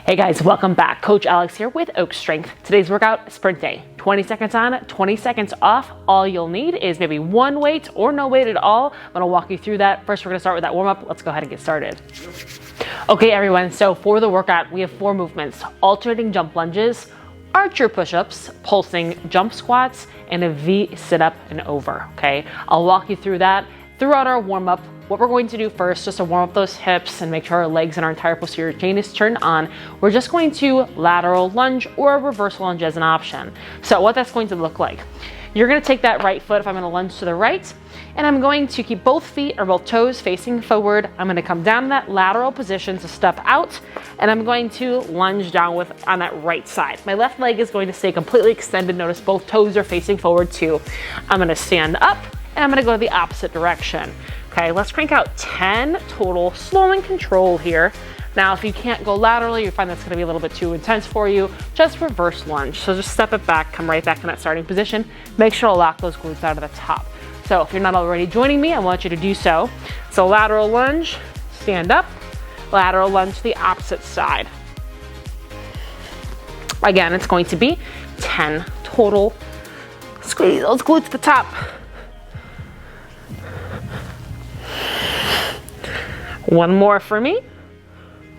Hey guys, welcome back. Coach Alex here with Oak Strength. Today's workout, sprint day. 20 seconds on, 20 seconds off. All you'll need is maybe one weight or no weight at all. I'm gonna walk you through that. First, we're gonna start with that warm up. Let's go ahead and get started. Okay, everyone, so for the workout, we have 4 movements: alternating jump lunges, archer push-ups, pulsing jump squats, and a V sit-up and over, okay? I'll walk you through that throughout our warm-up. What we're going to do first, just to warm up those hips and make sure our legs and our entire posterior chain is turned on, we're just going to lateral lunge or reverse lunge as an option. So what that's going to look like, you're gonna take that right foot, if I'm gonna lunge to the right, and I'm going to keep both feet or both toes facing forward. I'm gonna come down in that lateral position to step out, and I'm going to lunge down on that right side. My left leg is going to stay completely extended. Notice both toes are facing forward too. I'm gonna stand up, and I'm gonna go the opposite direction. Okay, let's crank out 10 total, slow and controlled here. Now, if you can't go laterally, you find that's gonna be a little bit too intense for you, just reverse lunge. So just step it back, come right back in that starting position. Make sure to lock those glutes out of the top. So if you're not already joining me, I want you to do so. So lateral lunge, stand up, lateral lunge to the opposite side. Again, it's going to be 10 total. Squeeze those glutes to the top. One more for me.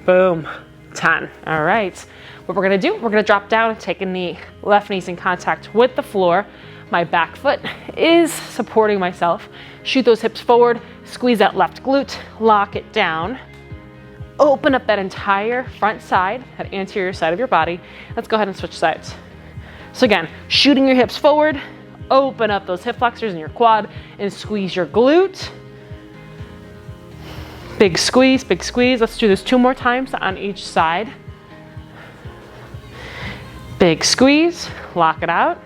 Boom, 10. All right, what we're gonna do, we're gonna drop down and take a knee. Left knee's in contact with the floor. My back foot is supporting myself. Shoot those hips forward, squeeze that left glute, lock it down. Open up that entire front side, that anterior side of your body. Let's go ahead and switch sides. So again, shooting your hips forward, open up those hip flexors in your quad and squeeze your glute. Big squeeze, big squeeze. Let's do this 2 more times on each side. Big squeeze, lock it out.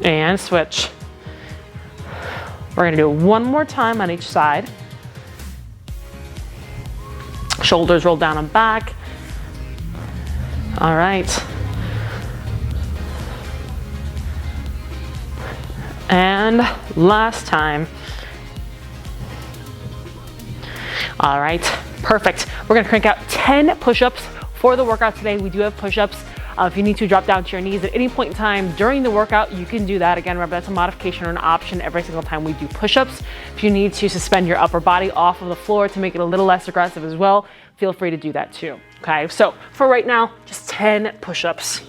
And switch. We're gonna do it 1 more time on each side. Shoulders roll down and back. All right. And last time. All right, perfect. We're gonna crank out 10 push-ups for the workout today. We do have push-ups. If you need to drop down to your knees at any point in time during the workout, you can do that. Again, remember, that's a modification or an option every single time we do push-ups. If you need to suspend your upper body off of the floor to make it a little less aggressive as well, feel free to do that too, okay? So for right now, just 10 push-ups.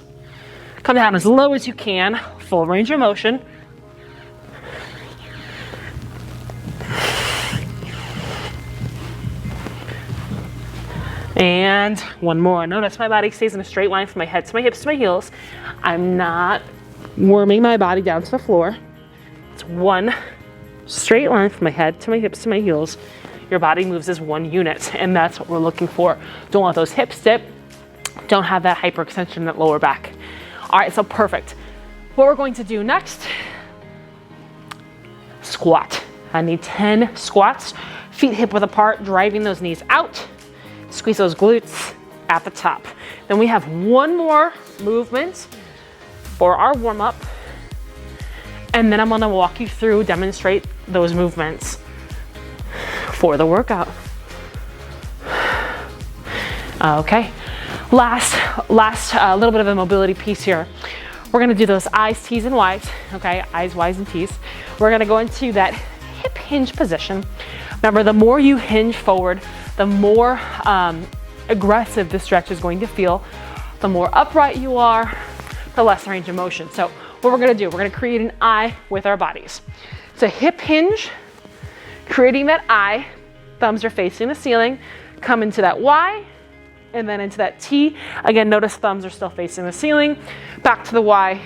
Come down as low as you can, full range of motion. And 1 more. Notice my body stays in a straight line from my head to my hips to my heels. I'm not worming my body down to the floor. It's 1 straight line from my head to my hips to my heels. Your body moves as 1 unit, and that's what we're looking for. Don't let those hips dip. Don't have that hyperextension in that lower back. All right, so perfect. What we're going to do next, squat. I need 10 squats, feet hip width apart, driving those knees out. Squeeze those glutes at the top. Then we have 1 more movement for our warm-up, and then I'm gonna walk you through, demonstrate those movements for the workout. Okay, last little bit of a mobility piece here. We're gonna do those I's, T's, and Y's, okay? I's, Y's, and T's. We're gonna go into that hip hinge position. Remember, the more you hinge forward, the more aggressive the stretch is going to feel. The more upright you are, the less range of motion. So what we're gonna do, we're gonna create an I with our bodies. It's a hip hinge, creating that I, thumbs are facing the ceiling, come into that Y, and then into that T. Again, notice thumbs are still facing the ceiling, back to the Y,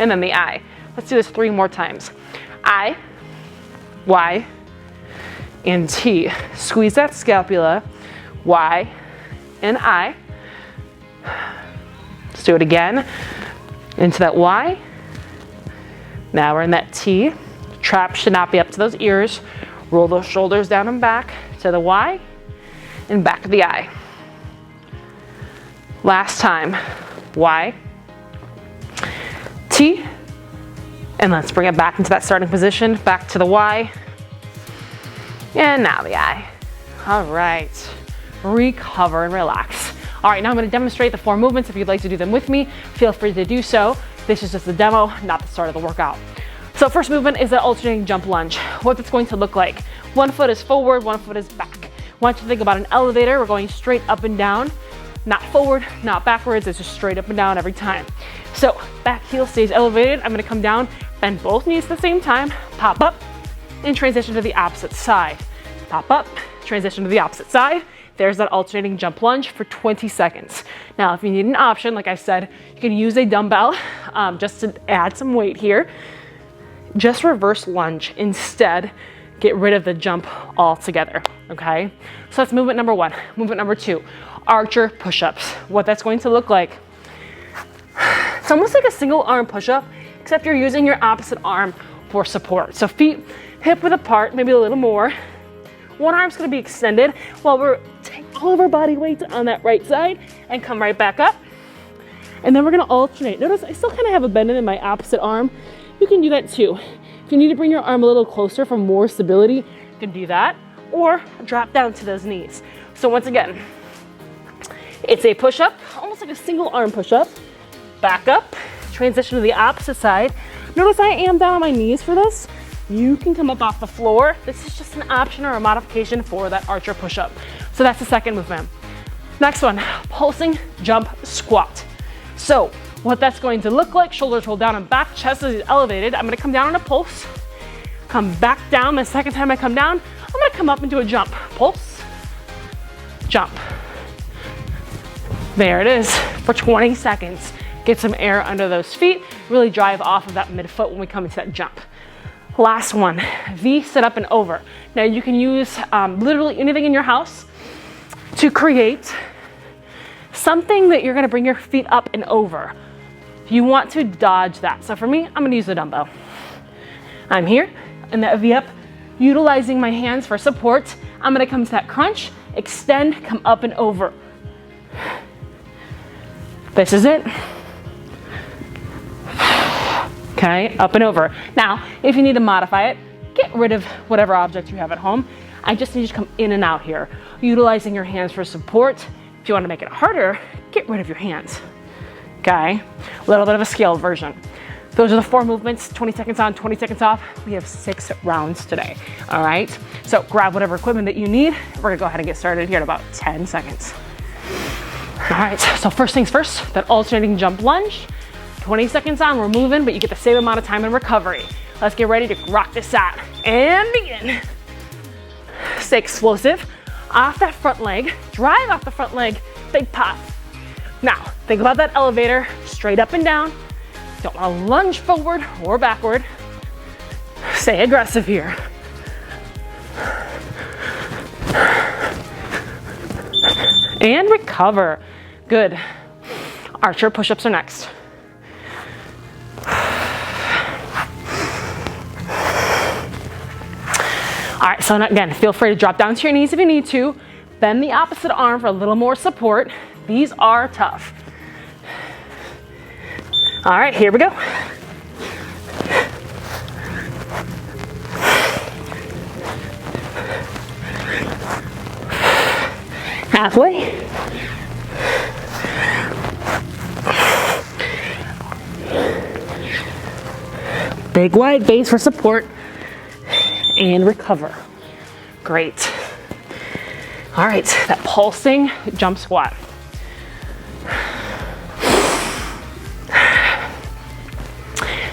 and then the I. Let's do this 3 more times. I, Y, and T. Squeeze that scapula, Y, and I. Let's do it again. Into that Y. Now we're in that T. Trap should not be up to those ears. Roll those shoulders down and back to the Y, and back to the I. Last time, Y, T, and let's bring it back into that starting position, back to the Y, and now the I. All right, recover and relax. All right, now I'm gonna demonstrate the 4 movements. If you'd like to do them with me, feel free to do so. This is just a demo, not the start of the workout. So first movement is the alternating jump lunge. What it's going to look like. One foot is forward, one foot is back. I want you to think about an elevator. We're going straight up and down, not forward, not backwards. It's just straight up and down every time. So back heel stays elevated. I'm gonna come down, bend both knees at the same time, pop up, and transition to the opposite side. Pop up, transition to the opposite side. There's that alternating jump lunge for 20 seconds. Now, if you need an option, like I said, you can use a dumbbell just to add some weight here. Just reverse lunge instead. Get rid of the jump altogether, okay? So that's movement number 1. Movement number 2, archer push-ups. What that's going to look like. It's almost like a single arm push-up, except you're using your opposite arm for support. So feet hip width apart, maybe a little more. One arm's gonna be extended while we're taking all of our body weight on that right side and come right back up. And then we're gonna alternate. Notice I still kind of have a bend in my opposite arm. You can do that too. If you need to bring your arm a little closer for more stability, you can do that, or drop down to those knees. So once again, it's a push-up, almost like a single arm push-up. Back up, transition to the opposite side. Notice I am down on my knees for this. You can come up off the floor. This is just an option or a modification for that archer push-up. So that's the second movement. Next one, pulsing jump squat. So what that's going to look like, shoulders roll down and back, chest is elevated. I'm gonna come down on a pulse, come back down. The second time I come down, I'm gonna come up into a jump. Pulse, jump. There it is for 20 seconds. Get some air under those feet, really drive off of that midfoot when we come into that jump. Last one, V sit up and over. Now you can use literally anything in your house to create something that you're gonna bring your feet up and over. You want to dodge that. So for me, I'm gonna use the dumbbell. I'm here in that V up, utilizing my hands for support. I'm gonna come to that crunch, extend, come up and over. This is it. Okay, up and over. Now, if you need to modify it, get rid of whatever object you have at home. I just need you to come in and out here, utilizing your hands for support. If you want to make it harder, get rid of your hands. Okay, a little bit of a scaled version. Those are the 4 movements, 20 seconds on, 20 seconds off. We have 6 rounds today, all right? So grab whatever equipment that you need. We're gonna go ahead and get started here in about 10 seconds. All right, so first things first, that alternating jump lunge. 20 seconds on, we're moving, but you get the same amount of time in recovery. Let's get ready to rock this out and begin. Stay explosive. Off that front leg, drive off the front leg, big pop. Now, think about that elevator, straight up and down. Don't wanna lunge forward or backward. Stay aggressive here. And recover. Good. Archer push-ups are next. All right, so again, feel free to drop down to your knees if you need to. Bend the opposite arm for a little more support. These are tough. All right, here we go. Halfway. Big wide base for support. And recover. Great. All right, that pulsing jump squat.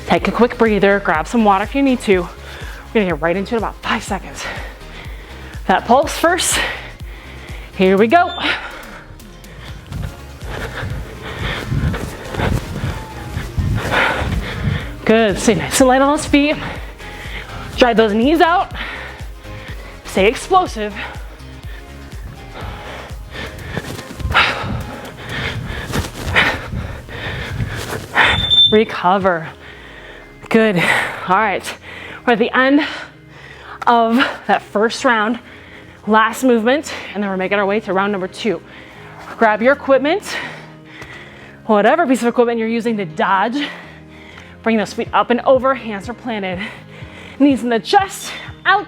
Take a quick breather, grab some water if you need to. We're gonna get right into it in about 5 seconds. That pulse first. Here we go. Good, stay nice and light on those feet. Drive those knees out. Stay explosive. Recover. Good. All right. We're at the end of that first round. Last movement, and then we're making our way to round number 2. Grab your equipment, whatever piece of equipment you're using to dodge. Bring those feet up and over, hands are planted. Knees in the chest, out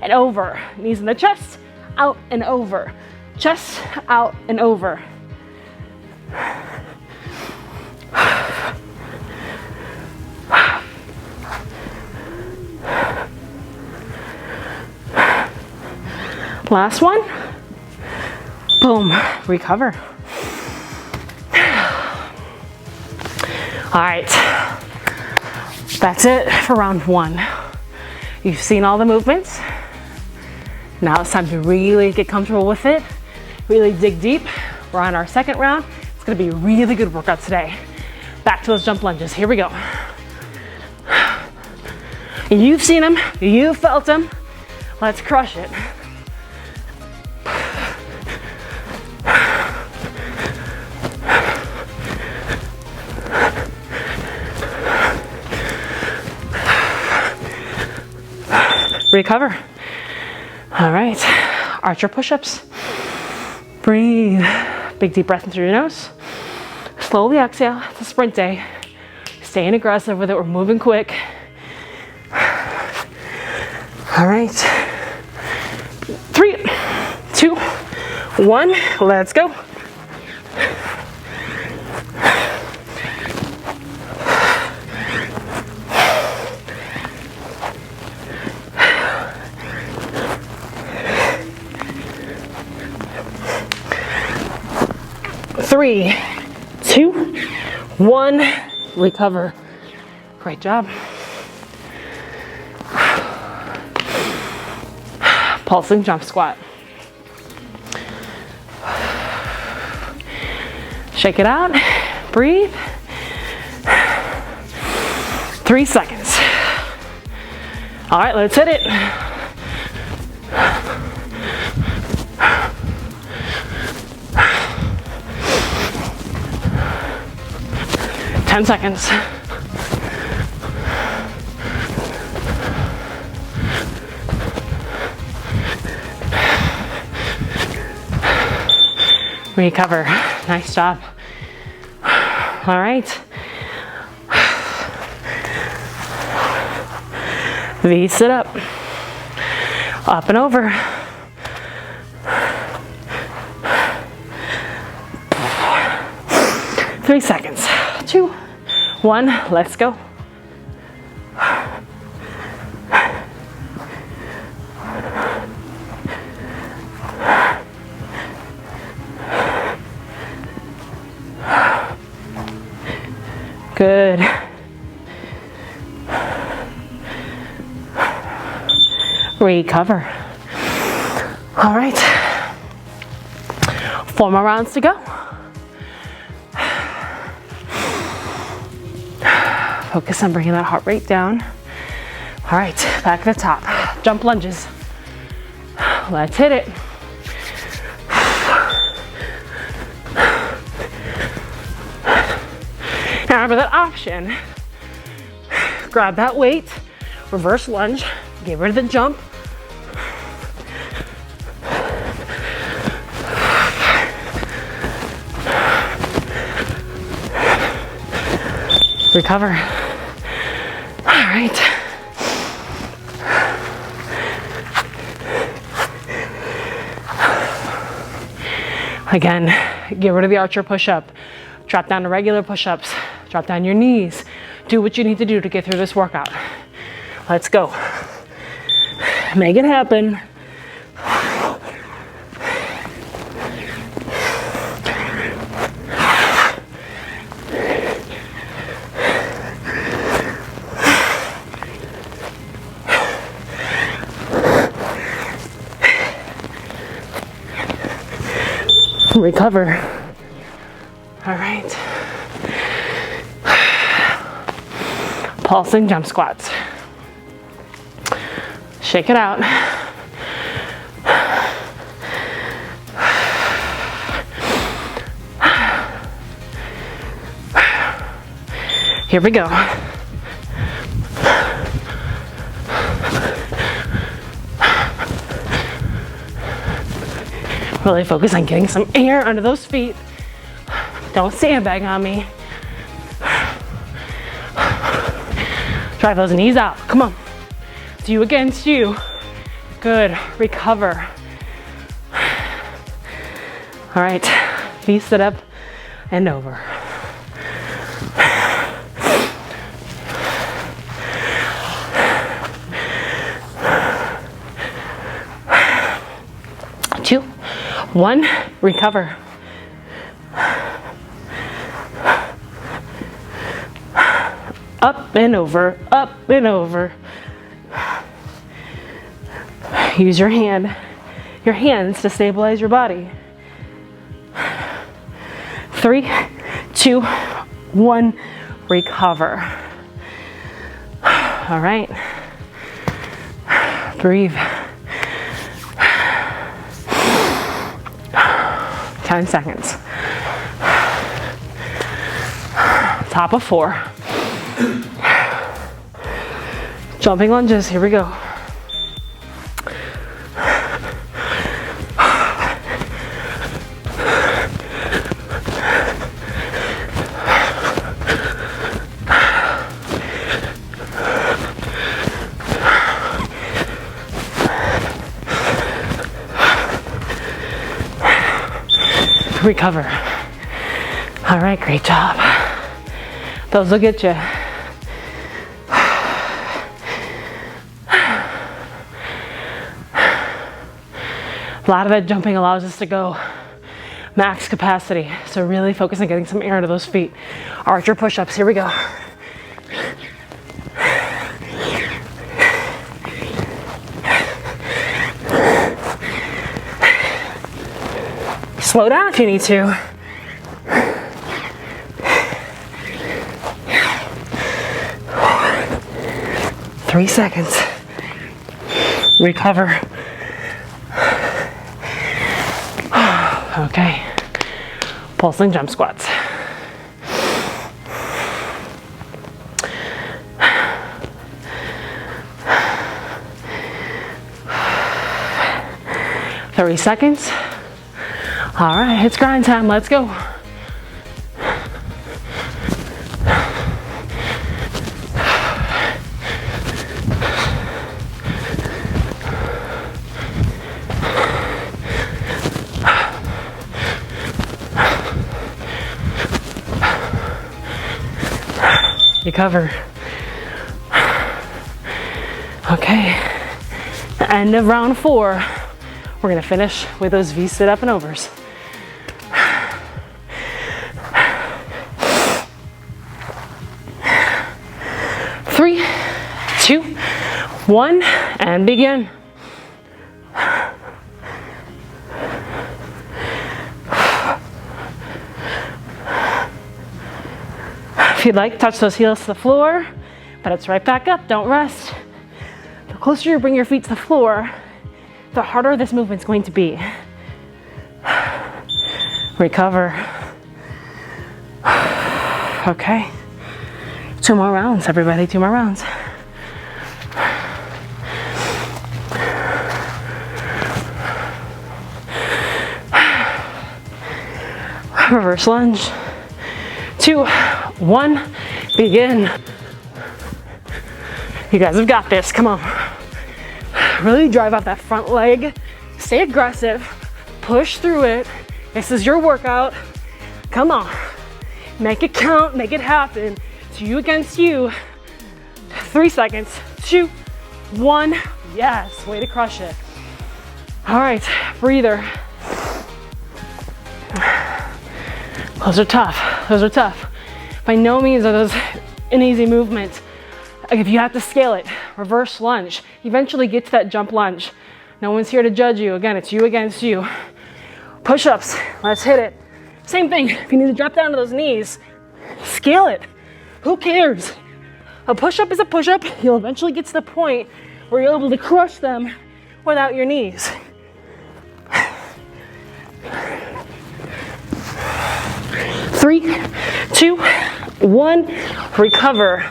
and over. Knees in the chest, out and over. chest out and over. Last one. Boom, recover. All right, that's it for round one. You've seen all the movements. Now it's time to really get comfortable with it, really dig deep. We're on our second round. It's gonna be a really good workout today. Back to those jump lunges, here we go. You've seen them, you've felt them. Let's crush it. Recover. All right, archer push-ups. Breathe. Big deep breath in through your nose. Slowly exhale. It's a sprint day. Staying aggressive with it. We're moving quick. All right. 3, 2, 1. Let's go. Three, 2, 1, recover. Great job. Pulsing jump squat. Shake it out, breathe. 3 seconds. All right, let's hit it. Ten seconds. Recover. Nice job. All right. V sit up. Up and over. Three seconds. 2, 1, let's go. Good. Recover. All right. 4 more rounds to go. Focus on bringing that heart rate down. All right, back to the top. Jump lunges. Let's hit it. Now remember that option. Grab that weight, reverse lunge, get rid of the jump. Recover. All right. Again, get rid of the archer push-up. Drop down to regular push-ups. Drop down your knees. Do what you need to do to get through this workout. Let's go. Make it happen. Recover. All right. Pulsing jump squats. Shake it out. Here we go. Really focus on getting some air under those feet. Don't sandbag on me. Drive those knees out. Come on. It's you against you. Good. Recover. All right, feet sit up and over. Two, one, recover. Up and over, up and over. Use your hands to stabilize your body. 3, 2, 1, recover. All right. Breathe. 10 seconds. Top of 4. Jumping lunges, here we go. Recover. All right, great job. Those will get you. A lot of that jumping allows us to go max capacity. So really focus on getting some air into those feet. Archer push-ups, here we go. Slow down if you need to. Three seconds. Recover. Okay. Pulsing jump squats. Thirty seconds. All right, it's grind time. Let's go. Recover. Okay, end of round 4. We're gonna finish with those V sit up and overs. Three, 2, 1, and begin. If you'd like, touch those heels to the floor, but it's right back up, don't rest. The closer you bring your feet to the floor, the harder this movement's going to be. Recover. Okay. 2 more rounds, everybody, 2 more rounds. Reverse lunge. 2, 1, begin. You guys have got this, come on. Really drive out that front leg. Stay aggressive, push through it. This is your workout. Come on, make it count, make it happen. It's you against you. 3 seconds, 2, 1, yes, way to crush it. All right, breather. Those are tough, those are tough. By no means are those an easy movement. If you have to scale it, reverse lunge. Eventually get to that jump lunge. No one's here to judge you. Again, it's you against you. Push-ups, let's hit it. Same thing, if you need to drop down to those knees, scale it. Who cares? A push-up is a push-up. You'll eventually get to the point where you're able to crush them without your knees. 3, 2, 1, recover.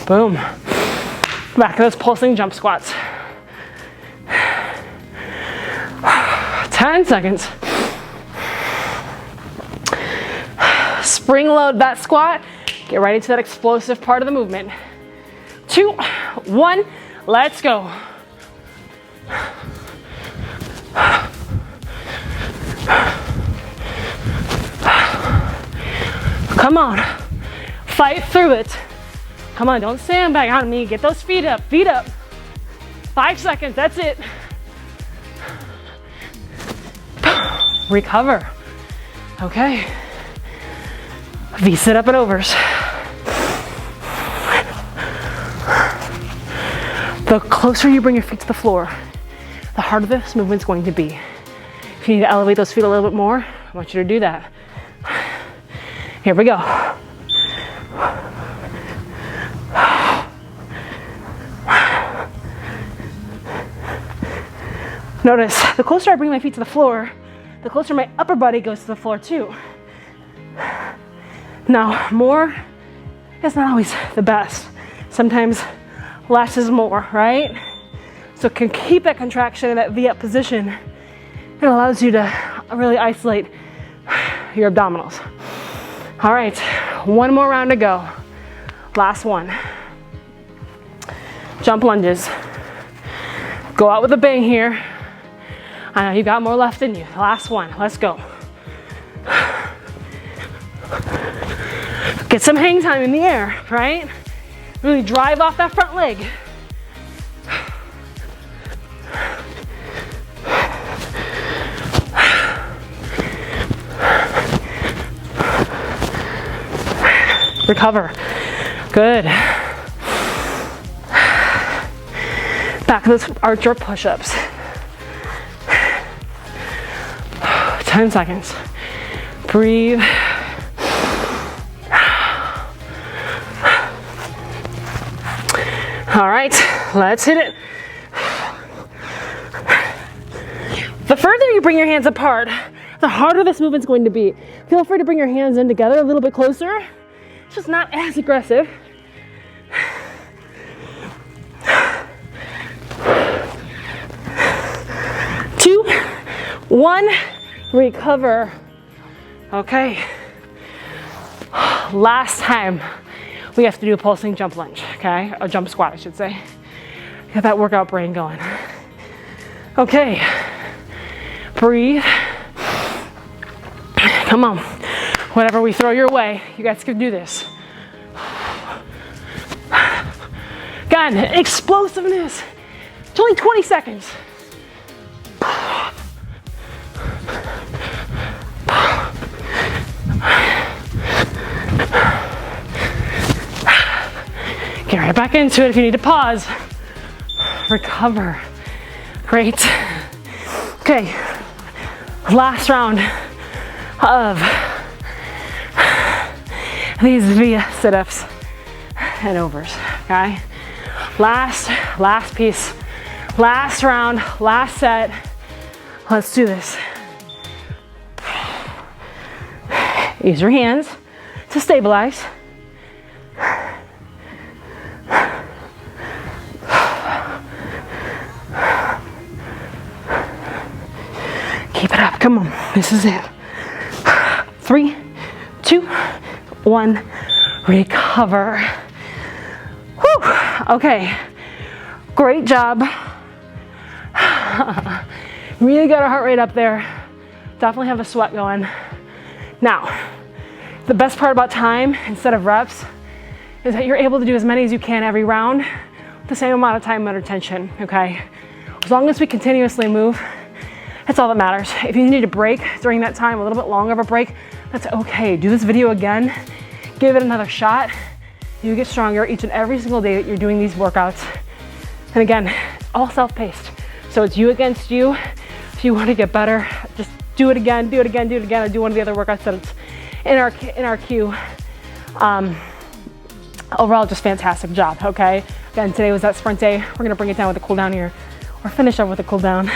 Boom. Back to those pulsing jump squats. 10 seconds. Spring load that squat. Get right into that explosive part of the movement. 2, 1, let's go. Come on. Fight through it. Come on, don't sandbag on me. Get those feet up, feet up. 5 seconds, that's it. Recover. Okay. V sit up and overs. The closer you bring your feet to the floor, the harder this movement's going to be. If you need to elevate those feet a little bit more, I want you to do that. Here we go. Notice, the closer I bring my feet to the floor, the closer my upper body goes to the floor too. Now, more is not always the best. Sometimes less is more, right? So can keep that contraction in that V-up position. It allows you to really isolate your abdominals. All right, one more round to go. Last one. Jump lunges. Go out with a bang here. I know you got more left in you. Last one, let's go. Get some hang time in the air, right? Really drive off that front leg. Recover. Good. Back to those archer push-ups. 10 seconds. Breathe. All right, let's hit it. The further you bring your hands apart, the harder this movement's going to be. Feel free to bring your hands in together a little bit closer. It's just not as aggressive. Two, one, recover. Okay. Last time we have to do a pulsing jump lunge, okay? A jump squat, I should say. Get that workout brain going. Okay. Breathe. Come on. Whatever we throw your way, you guys can do this. Again, explosiveness. It's only 20 seconds. Get right back into it if you need to pause. Recover. Great. Okay, last round of these V sit-ups and overs, okay? Last piece, last round, last set. Let's do this. Use your hands to stabilize. Keep it up, come on, this is it. 3, 2, 1, recover. Whew. Okay, great job. Really got our heart rate up there. Definitely have a sweat going. Now, the best part about time instead of reps is that you're able to do as many as you can every round with the same amount of time under tension, okay? As long as we continuously move, that's all that matters. If you need a break during that time, a little bit longer of a break, that's okay. Do this video again, give it another shot. You get stronger each and every single day that you're doing these workouts. And again, it's all self-paced. So it's you against you. If you want to get better, just do it again, do it again, do it again, or do one of the other workouts that's in our queue. Overall, just fantastic job, okay? Again, today was that sprint day. We're gonna bring it down with a cool down here, or finish up with a cool down.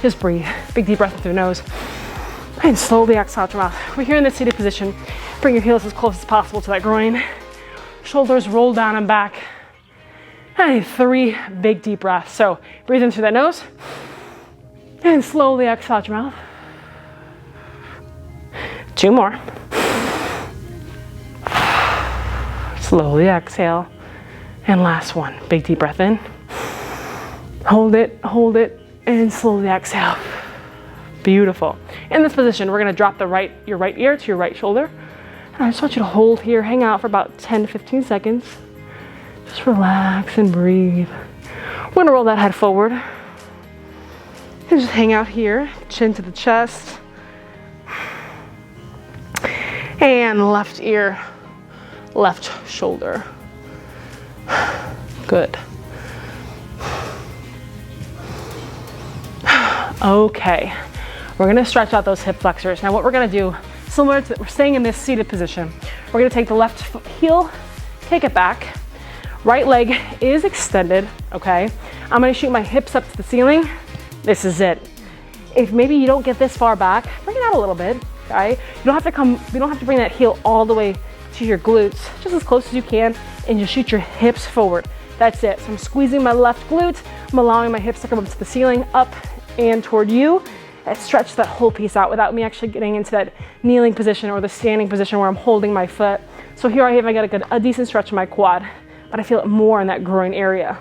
Just breathe. Big deep breath in through the nose. And slowly exhale out your mouth. We're here in this seated position. Bring your heels as close as possible to that groin. Shoulders roll down and back. And 3 big deep breaths. So breathe in through that nose. And slowly exhale out your mouth. 2 more. Slowly exhale. And last one. Big deep breath in. Hold it, and slowly exhale. Beautiful. In this position, we're gonna drop your right ear to your right shoulder. And I just want you to hold here, hang out for about 10 to 15 seconds. Just relax and breathe. We're gonna roll that head forward. And just hang out here, chin to the chest. And left ear, left shoulder. Good. Okay, we're gonna stretch out those hip flexors. Now what we're gonna do, similar to, we're staying in this seated position. We're gonna take the left heel, take it back. Right leg is extended, okay? I'm gonna shoot my hips up to the ceiling. This is it. If maybe you don't get this far back, bring it out a little bit, okay? You don't have to bring that heel all the way to your glutes, just as close as you can, and just shoot your hips forward. That's it. So I'm squeezing my left glute. I'm allowing my hips to come up to the ceiling, up and toward you. And stretch that whole piece out without me actually getting into that kneeling position or the standing position where I'm holding my foot. So here I have, I got a decent stretch in my quad, but I feel it more in that groin area.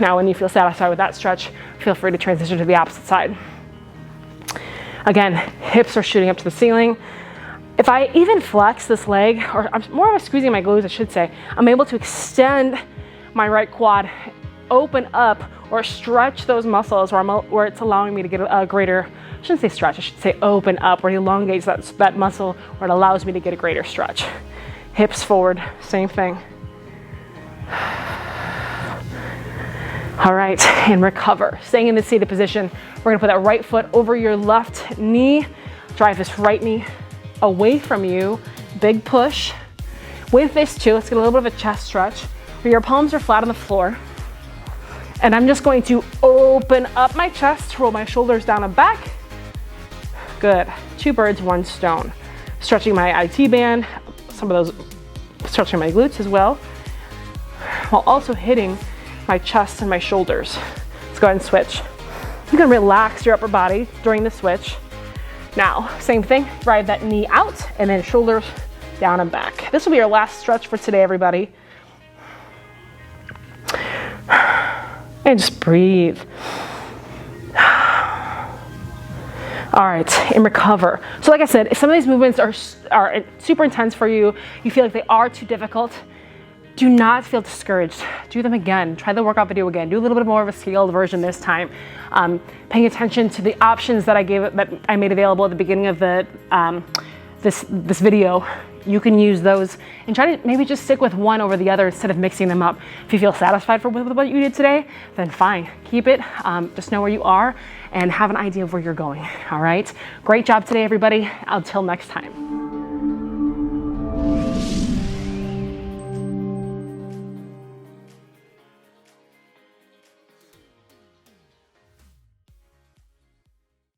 Now, when you feel satisfied with that stretch, feel free to transition to the opposite side. Again, hips are shooting up to the ceiling. If I even flex this leg, or I'm more of a squeezing my glutes, I should say, I'm able to extend my right quad, open up, or stretch those muscles where it's allowing me to get a greater, I shouldn't say stretch, I should say open up, where it elongates that muscle, where it allows me to get a greater stretch. Hips forward, same thing. All right, and recover. Staying in the seated position, we're gonna put that right foot over your left knee, drive this right knee away from you, big push. With this too, let's get a little bit of a chest stretch, where your palms are flat on the floor. And I'm just going to open up my chest, roll my shoulders down and back. Good, 2 birds, 1 stone. Stretching my IT band, some of those, stretching my glutes as well, while also hitting my chest and my shoulders. Let's go ahead and switch. You can relax your upper body during the switch. Now, same thing, drive that knee out and then shoulders down and back. This will be our last stretch for today, everybody. And just breathe. All right, and recover. So like I said, if some of these movements are super intense for you, you feel like they are too difficult, do not feel discouraged. Do them again. Try the workout video again. Do a little bit more of a scaled version this time. Paying attention to the options that I made available at the beginning of the this video. You can use those and try to maybe just stick with one over the other instead of mixing them up. If you feel satisfied with what you did today, then fine, keep it. Just know where you are and have an idea of where you're going. All right. Great job today, everybody. Until next time.